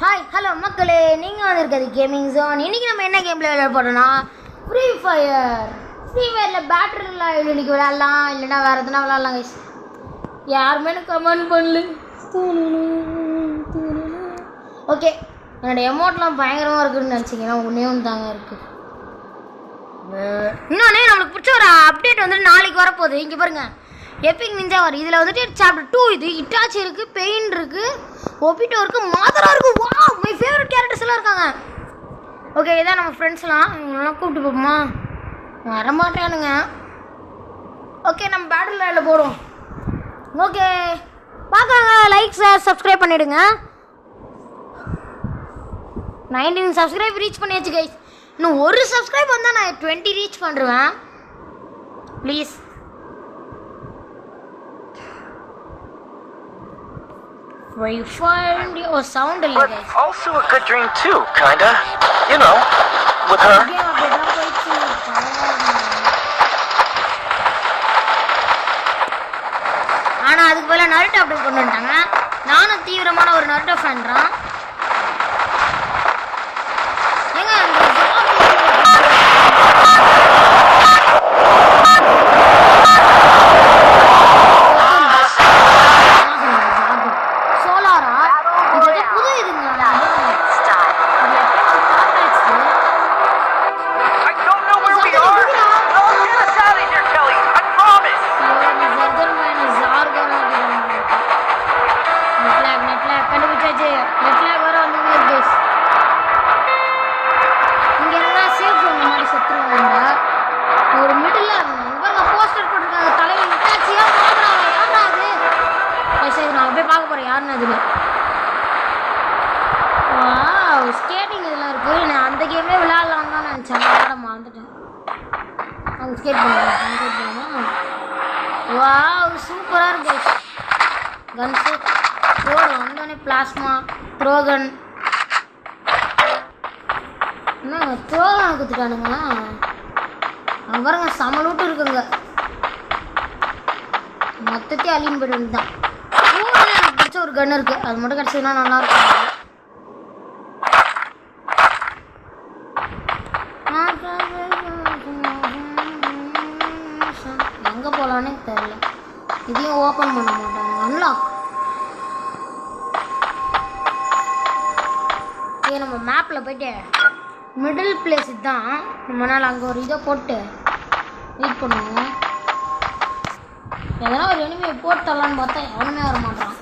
Hi hello மக்களே, நீங்கள் வந்திருக்கிறது கேமிங் ஜோன். இன்றைக்கி நம்ம என்ன கேமில் விளையாட போகிறோன்னா ஃப்ரீ ஃபயரில் பேட்டரியில் இன்றைக்கி விளையாடலாம், இல்லைன்னா வேறு எதுனா விளையாடலாம் கைஸ். யாருமே எனக்கு கமெண்ட் பண்ணல. ஓகே, என்னோடய எமௌண்ட்லாம் பயங்கரமாக இருக்குதுன்னு நினச்சிங்கன்னா ஒன்றே ஒன்று தாங்க இருக்குது. இன்னொன்று நம்மளுக்கு பிடிச்ச ஒரு அப்டேட் வந்துட்டு நாளைக்கு வரப்போகுது. இங்கே பாருங்கள், எப்பிக் நிஞ்சா வரும். இதில் வந்துட்டு சாப்டர் 2 இது இட்டாச்சி இருக்குது, பெயின் இருக்குது, ஒபிட்டோ இருக்குது, மாதரா இருக்குது. வா, மை ஃபேவரட் கேரக்டர்ஸ் எல்லாம் இருக்காங்க. ஓகே, இதான் நம்ம ஃப்ரெண்ட்ஸ்லாம். இவங்களாம் கூப்பிட்டு போப்போமா? வரமாட்டேனுங்க. ஓகே, நம்ம பேட்டில் லைனில் போகிறோம். ஓகே, பார்க்காங்க, லைக் சப்ஸ்கிரைப் பண்ணிவிடுங்க. 19 சப்ஸ்கிரைப் ரீச் பண்ணியாச்சு கைஸ். இன்னும் ஒரு சப்ஸ்கிரைப் வந்தால் நான் 20 ரீச் பண்ணுறேன். Please. Where you find your sound a little guys. Also a good dream too, kinda. You know, with her. ஆனா அதுக்கு பதிலா நருட்டோ அப்படி கொண்டு வந்துட்டாங்க. நானும் தீவிரமான ஒரு நருட்டோ ஃபேன் தான். ஏங்க ஸ்கேட்டிங் இதெல்லாம் இருக்குது. நான் அந்த கேமே விளையாடலான்னு தான் நினச்சேன், விளையாட மறந்துட்டேன். அவங்க ஸ்கேட் பண்ணுவாங்க. வா, சூப்பராக இருக்கு. கன்ஸு ரோடு வந்தோடனே பிளாஸ்மா த்ரோகன். என்ன த்ரோகன் கொடுத்துட்டானுங்களா? அங்கே பாருங்க, சமலூட்டு இருக்குங்க. மொத்தத்தையும் அழின்னு போய்ட்டு தான். எனக்கு பிடிச்ச ஒரு கன் இருக்குது, அது மட்டும் கிடச்சதுன்னா நல்லாயிருக்கும். எங்கே போகலான்னு தெரியல. இதையும் ஓப்பன் பண்ண மாட்டாங்க. அன்லாக். இது நம்ம மேப்பில் போயிட்டு மிடில் பிளேஸ் இதுதான். நம்மளால் அங்கே ஒரு இதை போட்டு வெயிட் பண்ணுவோம். எதனா ஒரு எனிமையை போட்டலான்னு பார்த்தா எவனுமே வர மாட்டான்.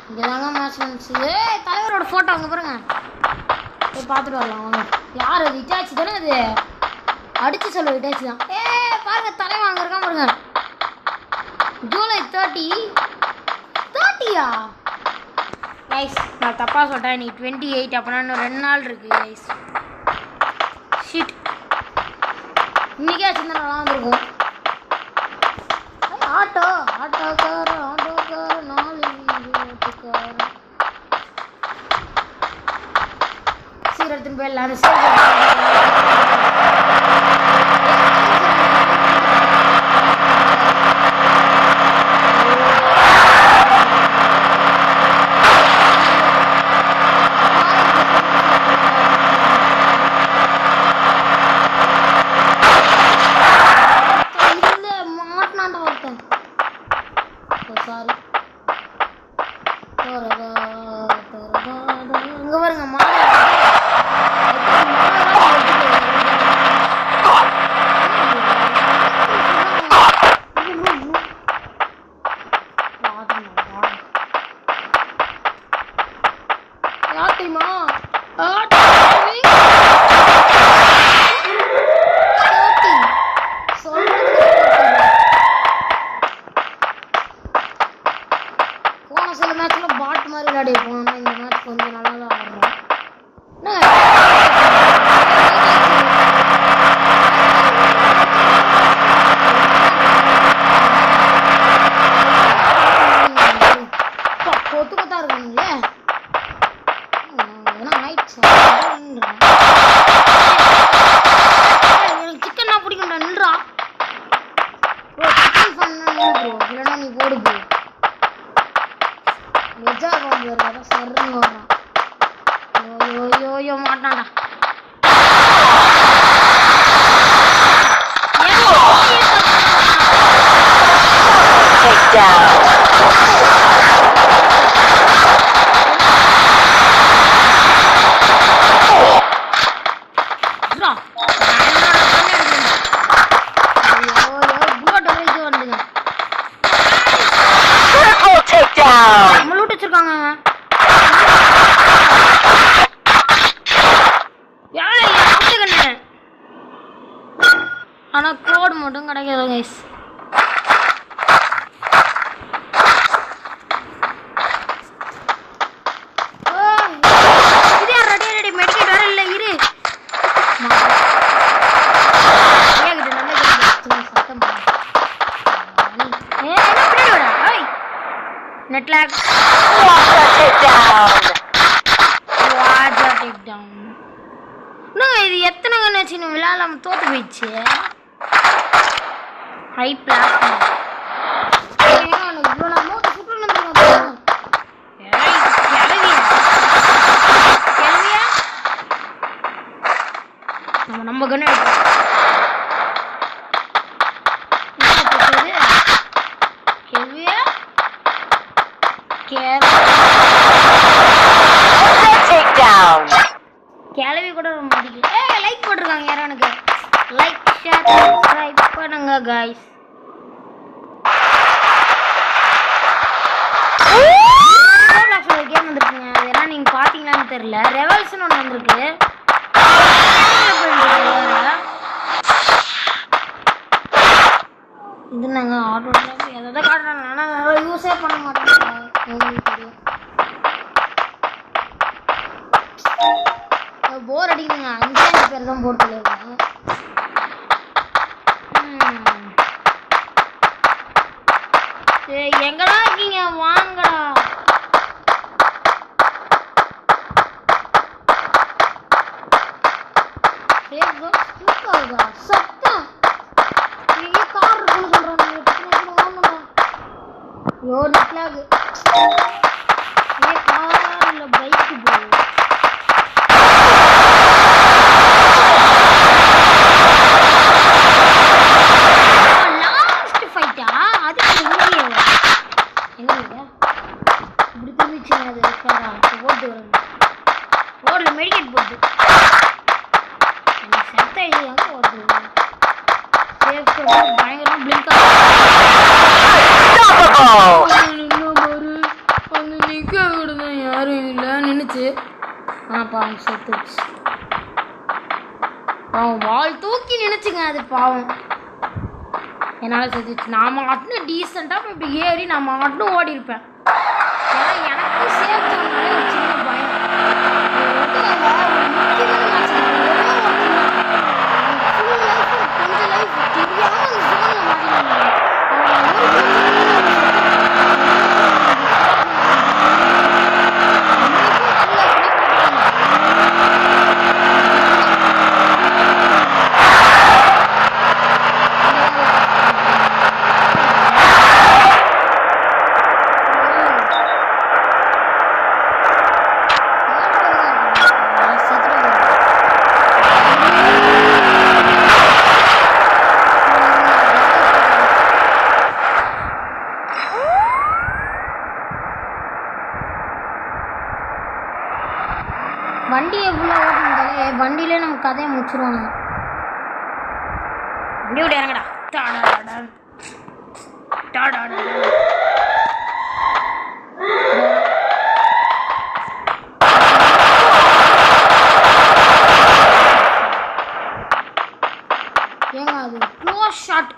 இங்கே தாங்க மேட்ச் வந்துச்சு. தலைவரோட ஃபோட்டோ அங்கே பாருங்க, போய் பார்த்துட்டு வரலாம் வாங்க. யார் அது? இட்டாச்சி தானே அது? அடித்து சொல்ல இட்டாச்சி தான். பாருங்க, தலைவன் அங்கே இருக்கான் பாருங்க. ஜூலை 30யா கைஸ்? நான் தப்பாக சொல்லிட்டேன். நீ 28 அப்படின்னா இன்னும் 2 நாள் இருக்கு கைஸ். ஷிட், இன்னைக்கே வச்சுருந்தா நல்லா வந்துருக்கும். ஆட்டோக்கார 4 ஓட்டுக்கார சீரத்தின் பேர் எல்லாரும் இங்க பாருங்க. சில மேட்ச்ல பாட் மாதிரி விளையாடி இருப்போம். இந்த மேட்ச் கொஞ்சம் நல்லா தான் ஆடுறோம். கொத்து கொத்தா இருக்கானுங்களே. எதனா ஆயிடுச்சு. எனக்கு சிக்கன் பிடிக்கும்டா. நின்றா ப்ரோ, சிக்கன் பண்ண ப்ரோ, இல்லைன்னா நீ போடு வேற சர்ன்னு வரான். யோ மாட்டான்டா. Take down. Triple takedown. நம்ம லூட் வச்சிருக்காங்க. ஆனா கோடு மட்டும் கிடைக்காது கைஸ். Netlag. இது எத்தனை கண்ணு வச்சு விளையாடாம தோத்து போயிடுச்சு. ஹை பிளாஸ் நம்ம கண்ணு கேள்வி கூட மதிக்கல. லைக் போட்டிருக்காங்க யாரும் எனக்கு. லைக் ஷேர் சப்ஸ்கிரைப் பண்ணுங்க गाइस. ஒரு கேம் வந்திருக்குங்க. அதெல்லாம் நீங்க பாத்தீங்களான்னு தெரியல. ரெவல்ஷன் ஒன்று வந்திருக்கு. இது நாங்க ஆர்டர் எதை காட்டுறாங்க. ஆனால் யூஸே பண்ண மாட்டேன். உங்களுக்கு தெரியும் போர் அடிக்குதுங்க. 5 பேர் தான் போட்டு இருக்கேன். எங்கடா இருக்கீங்க வாங்கடா. சத்தம் கார் இருக்குன்னு சொல்றாங்க. யோ நெட்லாக் கார் இல்ல பைக் போகுது. யாரும் இல்லை நின்னுச்சு. பாவம் செத்துச்சு. பாவம் வால் தூக்கி நினைச்சுங்க. அது பாவம் என்னால் செத்துச்சு. நான் மாட்டுன்னு டீசெண்டாக இப்படி ஏறி நான் மாட்டுன்னு ஓடி இருப்பேன். ஏன்னா எனக்கு சேர்த்தோம்னாலே ஒரு சின்ன பயம். கொஞ்சம் லைஃப் தெரியாமல் வண்டி எவ்வளோ ஓட்டுனாலே வண்டியிலே நம்ம கதையை முடிச்சிருவாங்க. வண்டி விட இறங்கடா. ஏங்க அது க்ளோஸ் ஷாட்.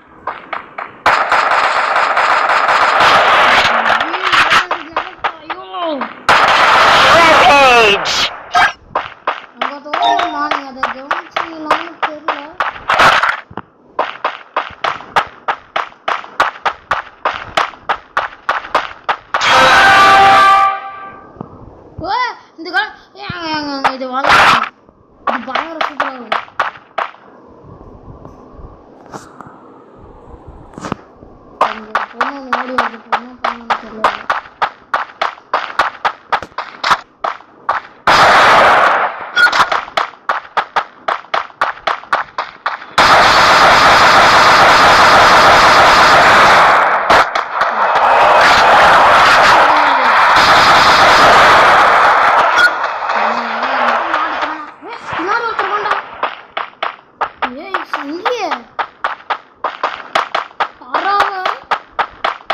இது வாங்க இது பயங்கர சூப்பராக இருக்கும். பொண்ணு ஓடி வருது. பொண்ணு தெரியல.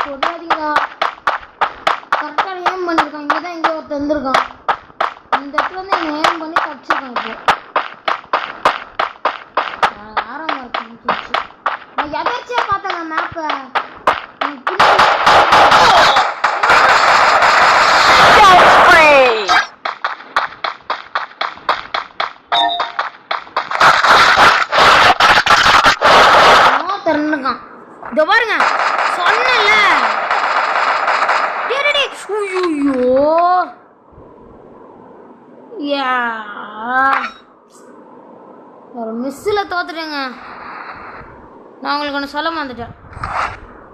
சொல்லாதீங்களா கரெக்டாக ஏம் பண்ணியிருக்கான். இங்கே தான் இங்கே ஒருத்தர் வந்துருக்கான். இந்த இடத்துல வந்து என்னை ஏம் பண்ணி தப்பிச்சிருக்கான். இப்போ ஆரம்பம் இருக்கு. நான் எதாச்சியாக பார்த்தேங்க மேப்பை. திறந்துருக்கான். இதோ பாருங்க சொன்னல. ஒரு மிஸ்ஸில் தோத்துட்டேங்க. நான் உங்களுக்கு ஒன்று சொல்ல வந்துட்டேன்.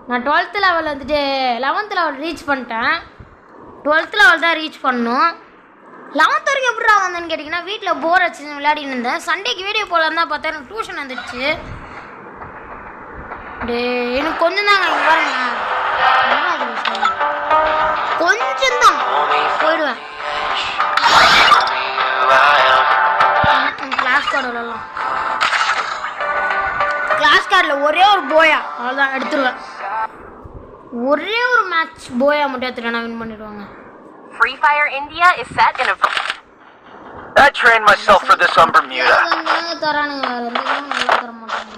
நான் 12th லெவல் வந்துட்டு 11th லெவல் ரீச் பண்ணிட்டேன். 12th லெவல் தான் ரீச் பண்ணணும். 11th வரைக்கும் எப்படா வந்தேன்னு கேட்டிங்கன்னா வீட்டில் போர் அடிச்சு விளையாடின்னு இருந்தேன். சண்டேக்கு வீடியோ போடலாம் தான் பார்த்தா எனக்கு டியூஷன் வந்துடுச்சு. எனக்கு கொஞ்சம் தாங்க பாருங்க, கொஞ்சம் தான் போயிடுவேன். கிளாஸ் கார்டு விளாடலாம். கிளாஸ் கார்டில் ஒரே ஒரு போயா அவ்வளோதான் எடுத்துருவேன். ஒரே ஒரு மேட்ச் போயா மட்டும் எடுத்துட்டேன் வின் பண்ணிடுவாங்க. Free Fire India is set in a... I trained myself for this on Bermuda. தரானுங்க வேறு எந்த நல்லா தர மாட்டாங்க.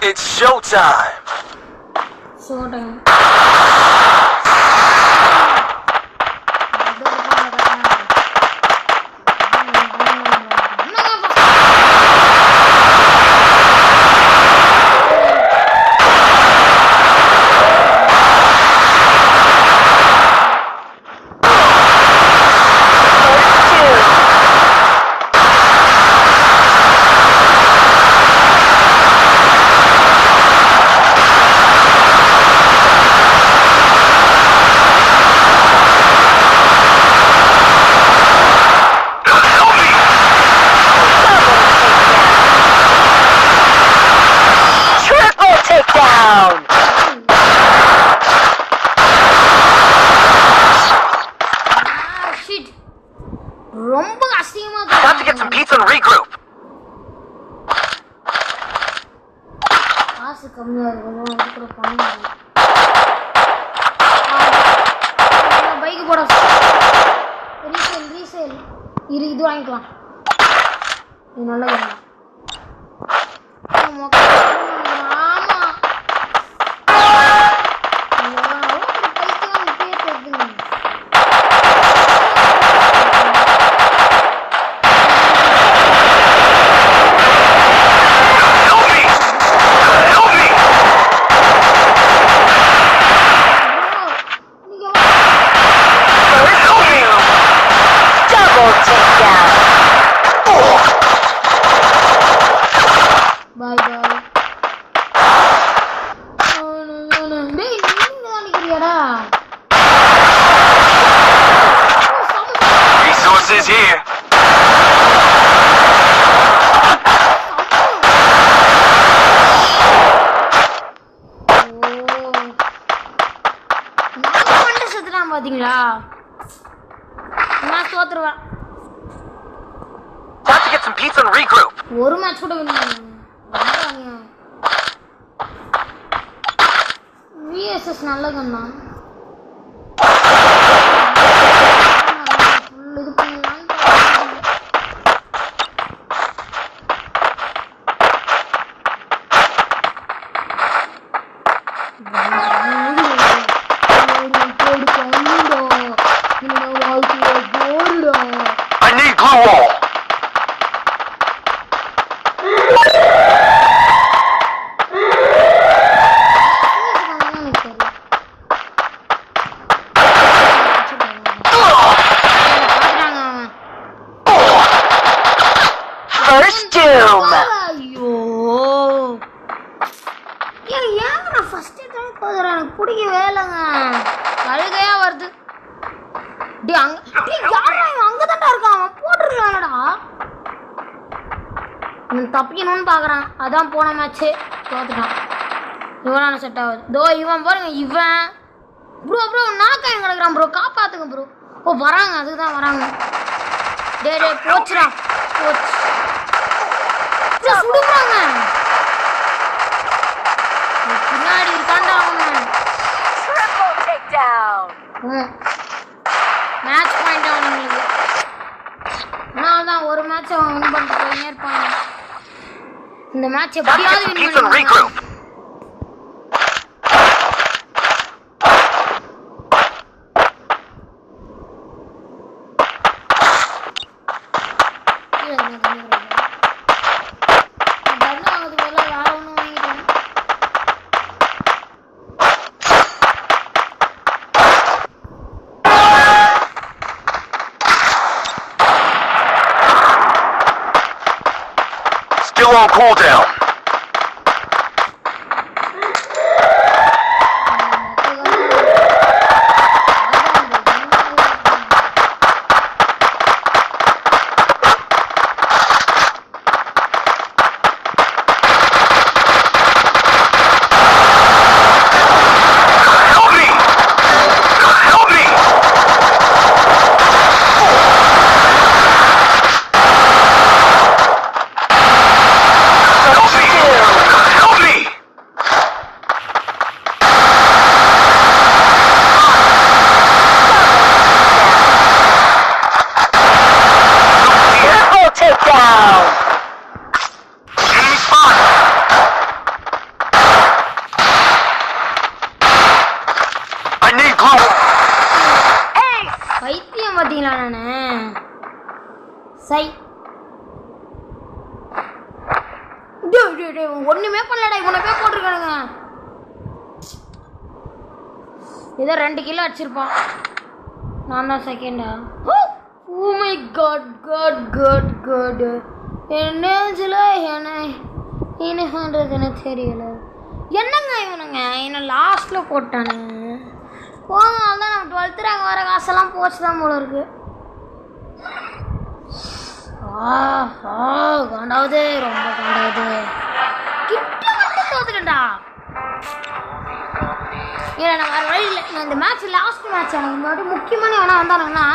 It's showtime. Showtime. ரொம்ப அசிங்கமா Got to get some pizza and regroup. காசு கம்மியா இருக்கும் அதுக்கு பண்ணு. பைக் போட ரீசேல் இது வாங்கிக்கலாம். இது நல்ல கேம். ஆமா Resources here. பாத்தீங்களா நான் தோத்துருவேன். Got to get some pizza and regroup. ஒரு மேட்ச் கூட வின் பண்ணுங்க. VSS நல்ல கண்ணா. இது பண்ணலாம். I need glue wall. First Doom! ஐயோ ஏன் நான் ஃபர்ஸ்ட் டைம் போதுறேன். எனக்கு பிடிக்கவே இல்லைங்க. அழுகையா வருது. டேய் யாரா அங்கே தான்டா இருக்கான். அவன் போட்டுருக்கானடா. இவன் தப்பிக்கணும்னு பார்க்குறான். அதான் போன மேட்ச்சு தோத்துட்டான். இவனான செட் ஆகுது. தோ இவன் பாருங்க. இவன் ப்ரோ நாக்காயம் கிடக்குறான் ப்ரோ. காப்பாற்றுங்க ப்ரோ. ஓ வராங்க, அதுக்கு தான் வராங்க. டே போச்சுடா போச்சு. சுடுறாங்க பின்னாடி இருக்காண்டா அவன். மேட்ச் பாயிண்ட் அவனுங்களுக்கு. அதனால தான் ஒரு மேட்ச் அவன் வின் பண்ணிட்டு போயினே இருப்பாங்க. இந்த மேட்ச் எப்படியாவது வின் Ethan, பண்ணுவாங்க. regroup. Still on cooldown. Help me! Help me! Help me! Help me! Triple takedown. Enemy spot! I need glue. Ace. பைத்தியம் பார்த்தீங்களா நானு சை ஒண்ணுமே பண்ணலடா. இவனை போய் போட்டிருக்கானுங்க. ஏதோ 2 கிலோ அடிச்சிருப்பான். நான் தான் செகண்டா. Oh my god god god god. என்னதுல என்ன பண்ணுறதுன்னு தெரியல. என்னங்க இவனுங்க என்ன லாஸ்ட்டில் போட்டானுங்க. போங்க அதான் நம்ம 12th ரேங்க் வர காசெல்லாம் போச்சு தான் போல இருக்கு. காண்டாவது ரொம்ப காண்டாவது. கிட்ட வந்து தோத்துட்டா. இல்லை நான் வேறு வழி இல்லை. நான் இந்த மேட்ச் லாஸ்ட் மேட்ச் எனக்கு முன்னாடி முக்கியமான எவனா வந்தானுங்கன்னா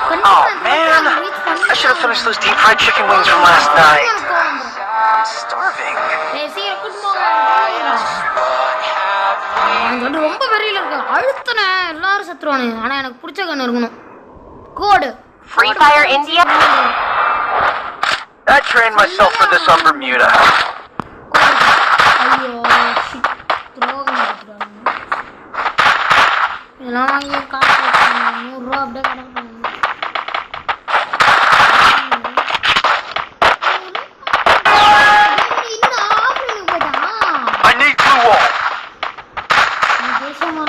Oh man, I should have finished those deep fried chicken wings from last night. Starving. ரொம்ப வெறியில இருக்கு. அழுத்தன எல்லாரும் செத்துருவானுங்க. ஆனா எனக்கு பிடிச்ச கண்ணு இருக்கணும். கோடு Free Fire India. I trained myself for this on Bermuda. ஐயோ shit. துரோகம் பண்ணிட்டானுங்க. இதெல்லாம் வாங்கி காசு வச்சுக்கணும். 100 ரூபா அப்படியே கணக்கு பண்ணுங்க. I need glue wall. I need glue wall.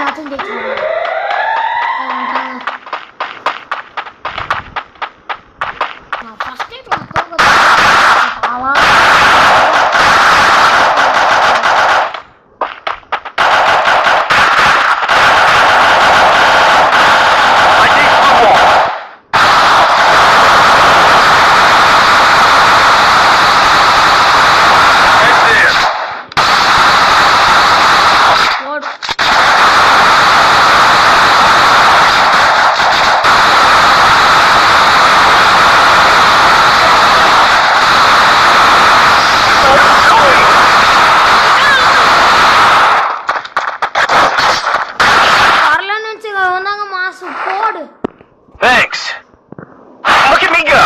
Head there. Thanks. Look at me go.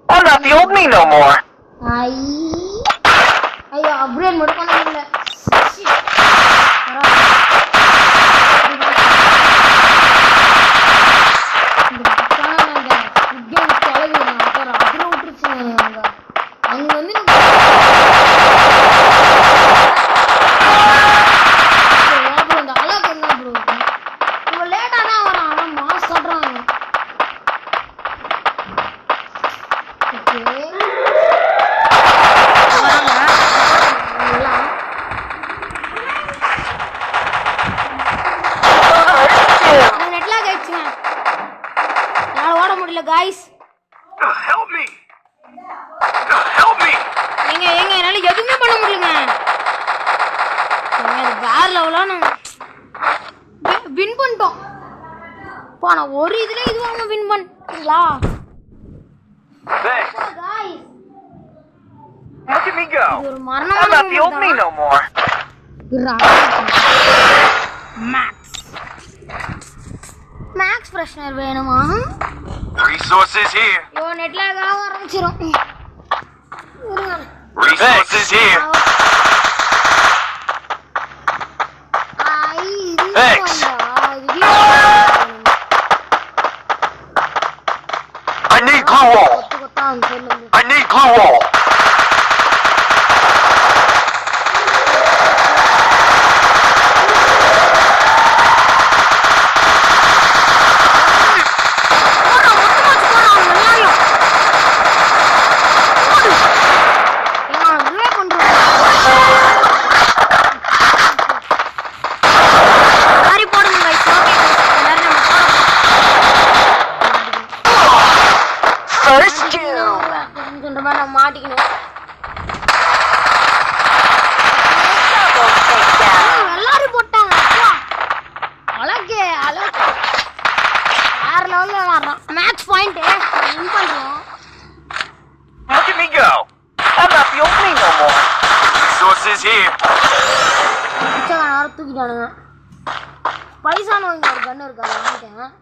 I'm not the old me no more. ஐயோ அப்கிரேட் மட்டும் பண்ண முடியல. அங்க வந்து அந்த அழகு என்ன ப்ரோ இருக்கும். இவ்வளோ லேட்டாக தான் வரான். ஆனால் மாஸ் சொல்கிறாங்க. ஓகே நெட்லாக் ஆயிடுச்சுங்க. என்னால் ஓட முடியல guys. Help me. Help me. ஏங்க என்னால் எதுவுமே பண்ண முடியலங்க. அது வேற லெவலாக நாங்கள் வின் பண்ணிட்டோம். இப்போ நான் ஒரு இதில் இதுவாக வின் பண்ணிட்டீங்களா Thanks. Guys? Look at at me go. இது ஒரு I'm மரணமான not the old me no more. Max freshener வேணுமா? Resources here. ஐயோ நெட்ல ஏதாவது ஆரம்பிச்சிரும். Resources here. Thanks. I need glue wall. I need glue wall. First you. மாட்டிக்கணும். எல்லாரும் போட்டாங்க. அழகு அழகு வேற லெவல்ல விளையாடுறான். மேட்ச் பாயிண்ட் வின் பண்றோம். Look at me go. I'm not the old me no more. Resources here. பிச்சைக்காரன் வேற தூக்கிட்டானுங்க. பைசானவங்க ஒரு கன் இருக்கு அதை வாங்கிட்டேன்.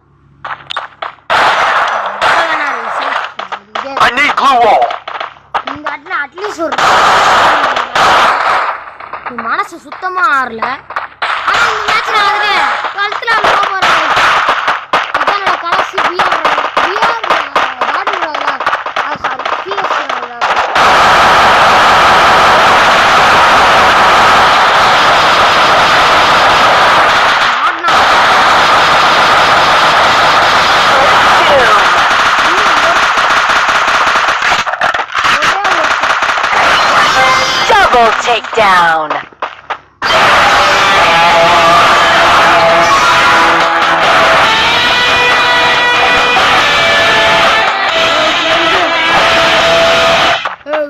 I need glue wall. இந்த இடத்துல அட்லீஸ்ட் ஒரு மனசு சுத்தமா ஆறல. ஆனா இந்த மேட்ச்ல வந்து 12th ல நான் போறேன். இதனோட கடைசி பிஆர் டாட் விளையாடல. சாரி சிஎஸ் விளையாடல. Double takedown.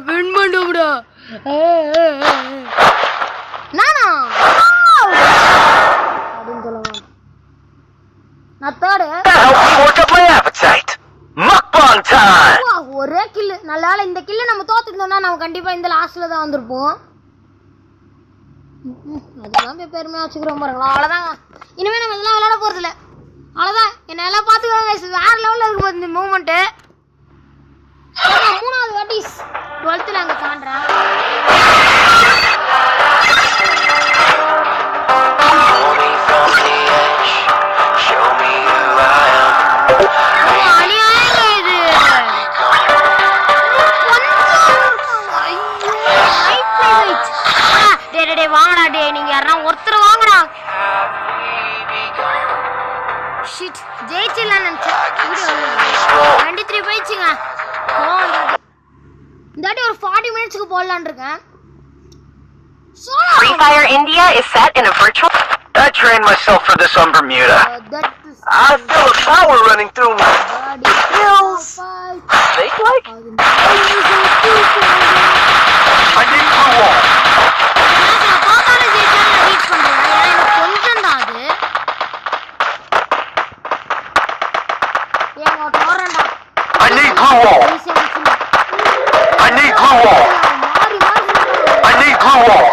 வின் பண்ணுடா. நானா அப்படின்னு சொல்லுவாங்க. நான் third. That helped me work up my appetite. Mukbang time. ஒரே கில்லு. நல்ல வேளை இந்த கில்லு நம்ம தோத்துக்கிட்டோம்னா நம்ம கண்டிப்பா இந்த லாஸ்ட்ல தான் வந்திருப்போம். அதெல்லாம் போய் பெருமையா வச்சுக்கிறோம் பாருங்களா. அவ்வளோதாங்க. இனிமேல் நம்ம இதெல்லாம் விளையாட போறது இல்லை. அவ்வளோதான். என்ன எல்லாம் பார்த்துக்கோங்க. வேற லெவலில் இருக்கும் போது இந்த மூமெண்ட்டு. 3வது வாட்டி 12th ல அங்கே தாண்டேன். வாங்கடா டே, நீங்க யாரா ஒருத்தர் வாங்கடா. ஷிட் ஜெயிச்சிடலாம் நினைச்சேன். 23 போயிடுச்சுங்க. இந்த வாட்டி ஒரு 40 மினிட்ஸ்க்கு போடலான்னு இருக்கேன். Free Fire India is set in a virtual. I trained myself for this on Bermuda. I feel a power running through me. Feels fake like. I need glue wall. I need glue wall. I need glue wall. I need glue wall.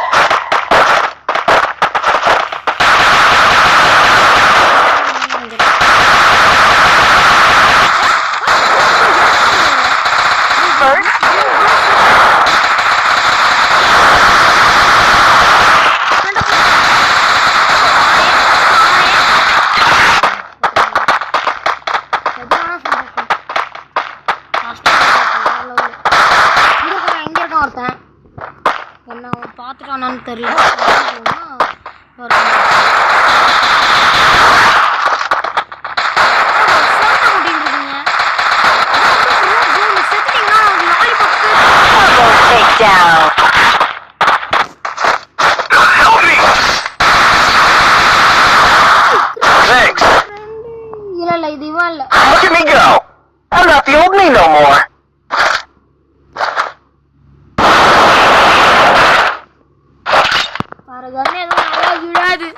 என்ன பார்த்துட்டானான்னு தெரியல. இல்ல இது இவன் இல்ல. Look at me go. I'm not the old me no more. பாருங்க ஏதோ நல்லா விடாது.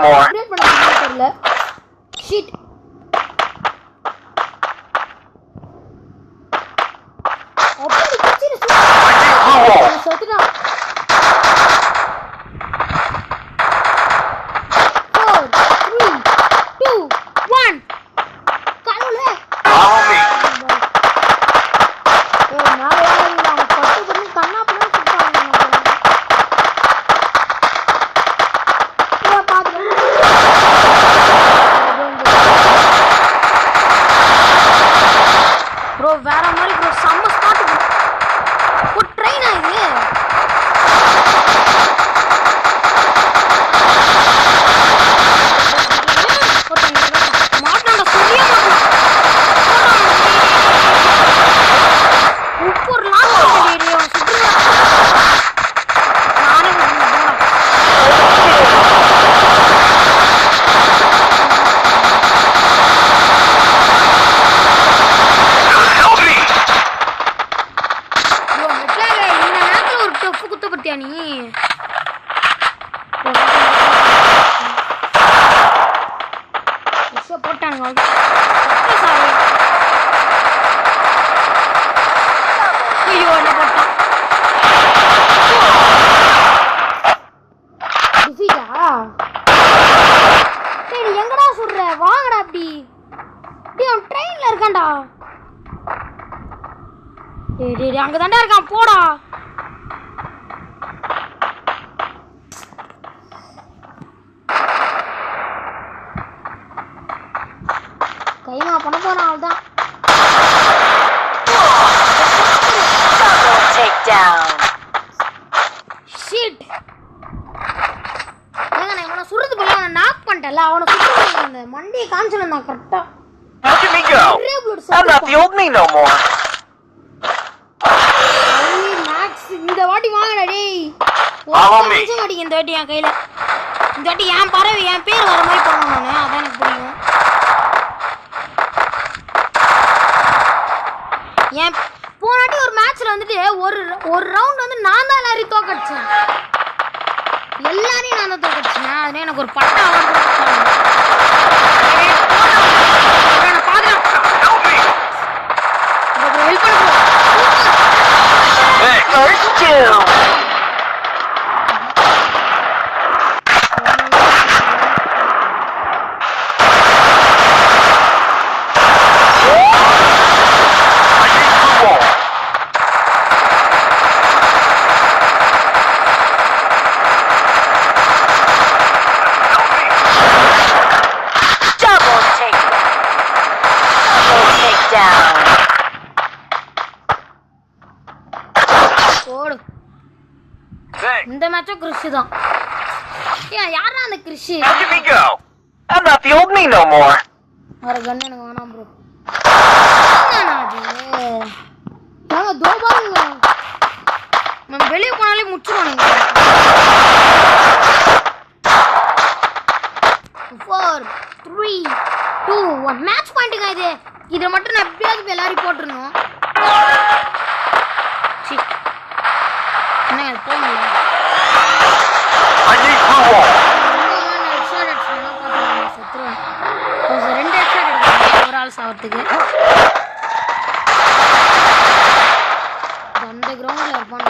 more. அப்டேட் பண்ண தெரியல. ஷிட். அப்படி கிச்சிரு சுத்துடா. 4 3 2 1 கடவுளே. Follow me. ஏய் நான் யாரீங்க அவங்க பட்டு பண்ணி கண்ணாப்பண்ண சுத்தாங்க நமக்கு. ஏ பாத்து. ப்ரோ வேற மாதிரி ப்ரோ செம்ம ஸ்பாட் ப்ரோ. ஒரு ட்ரெயினா இது? மாட்டாண்டா சரியா மாட்டான். உப்பு ஒரு லாஸ் பண்ணிடுறியோ சுற்றுலா. நானே Help me. ப்ரோ மெட்லாக இந்த நேரத்துல ஒரு டஃப் குத்த பத்தியா நீ? போட்டானுங்க சாரி. ஐயோ என்ன போட்டான் டிஃபீட்டா? சரி எங்கடா சுடுற? வாங்கடா அப்படி. டேய் அவன் ட்ரெயின்ல இருக்கான்டா. டேய் டேய் அங்க தான்டா இருக்கான் போடா. கைமா பண்ண போறான் அவன்தான். Double takedown. ஷிட். ஏங்க நான் இவனை சுடுறது போல அவனை நாக் பண்ணிட்டேன்ல. அவனை சுடுறது அந்த மண்டியை காமிச்சிருந்தான் கரெக்டா. Look at me go. I'm not the old me no more. Max இந்த வாட்டி வாங்கடா டேய். Follow me. கொஞ்சம் வாட்டி இந்த வாட்டி என் கையில. இந்த வாட்டி என் பறவை என் பேர் வர மாதிரி பண்ணணும் நானு. அதான் எனக்கு புரியும். என் போனாட்டி ஒரு மேட்ச்ல வந்துட்டு ஒரு ரவுண்ட் வந்து நான் தான் எல்லாரையும் தோக்கடிச்சேன். எல்லாரையும் நான் தான் தோக்கடிச்சேன். அதுல எனக்கு ஒரு பட்டா அவார்டு கொடுத்தாங்க. Help me. ஹெல்ப் பண்ணு. Hey. First two. I need two more. Help me. Double takedown. Double takedown. போடு. Thanks. இந்த மேட்சும் கிறிஷ் தான். ஏன் யாரா அந்த Krish? Look at me go. I'm not the old me no more. வேற கண்ணு எனக்கு வேணாம் ப்ரோ. என்னண்ணா அது? நாங்க தோபாங்க. நம்ம வெளிய போனாலே முச்சிடுவானுங்க. 4 3 2 1 மேட்ச் பாயிண்ட்ங்க இது. இத மட்டும் நான் எப்படியாவது எல்லாரும் போட்டுறணும். சி. என்ன இது போகல. I need two more. நான் எக்ஸ்ட்ரா அடிச்சேன் பாத்துறேன் செத்துறேன். ஒரு ரெண்டு எக்ஸ்ட்ரா எடுக்கணும் ஒரு ஆள் சாவறதுக்கு. அந்த கிரவுண்ட்ல இருப்பாங்க.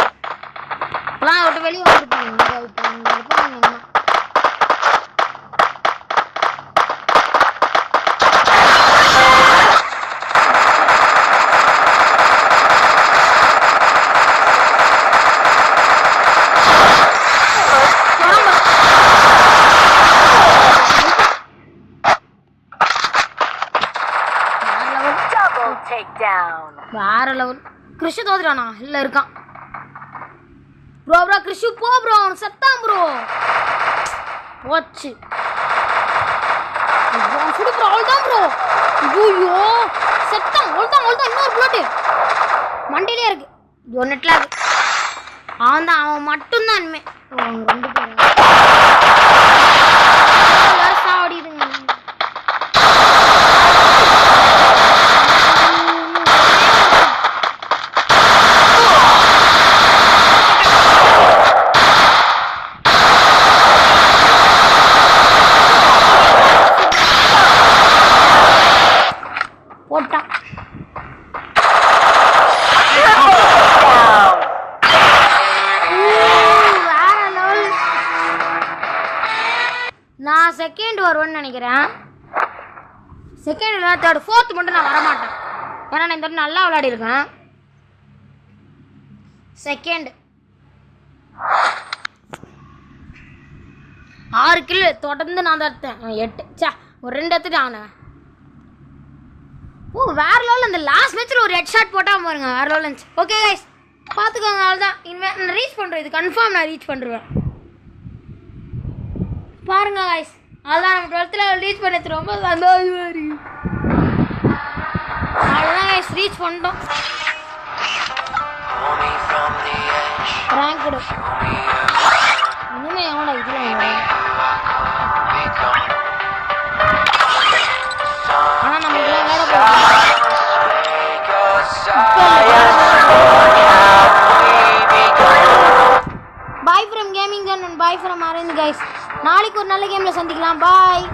இப்பலாம் விட்டு வெளிய வந்துட்டாங்க. இங்க இருப்பாங்க. Double takedown. வேற லெவல். கிறிஷ் தோத்துறானா? இல்ல இருக்கான். ப்ரோ கிறிஷ் போ ப்ரோ. அவன் செத்தான் ப்ரோ. போச்சு. அவன் சுடு ப்ரோ. அவ்வளவுதான் ப்ரோ. ஐயோ செத்தான். அவ்வளவுதான் இன்னொரு புல்லட் மண்டையிலே இருக்கு. ஒரு நெட்ல இருக்கு. அவன் மட்டும்தான் இனிமே. அவங்க ரெண்டு பேரும் எல்லாரும் சாவடிடுங்க. செகண்ட் வருவேன்னு நினைக்கிறேன். செகண்ட் இல்லை தேர்ட், ஃபோர்த் மட்டும் நான் வரமாட்டேன். ஏன்னா நான் இந்த வாட்டி நல்லா விளையாடிருக்கேன். செகண்ட் 6 கில் தொடர்ந்து நான் தான் எடுத்தேன். 8 சா ஒரு 2 எடுத்துட்டு ஆனேன். ஓ வேற லெவலில் இந்த லாஸ்ட் மேட்ச்சில் ஒரு ஹெட் ஷாட் போட்டால் பாருங்க வேற லெவலில் இருந்துச்சு. ஓகே கைஸ் பார்த்துக்கோங்க, அவ்வளோதான். இனிமேல் நான் ரீச் பண்ணுறேன், இது கன்ஃபார்ம் நான் ரீச் பண்ணுறேன். பாருங்க கைஸ், அதான் நம்ம 12th லெவல் ரீச் பண்ணது ரொம்ப சந்தோஷமாக இருக்கு. அவ்வளோதான் கைஸ், ரீச் பண்ணிட்டோம். ரேங்க் கொடு இன்னுமே எவனோட இதில் ஆனால் நம்ம இதெல்லாம் விளையாட bye from gaming and bye from arrange guys. நாளைக்கு ஒரு நல்ல கேமில் சந்திக்கலாம். பாய்.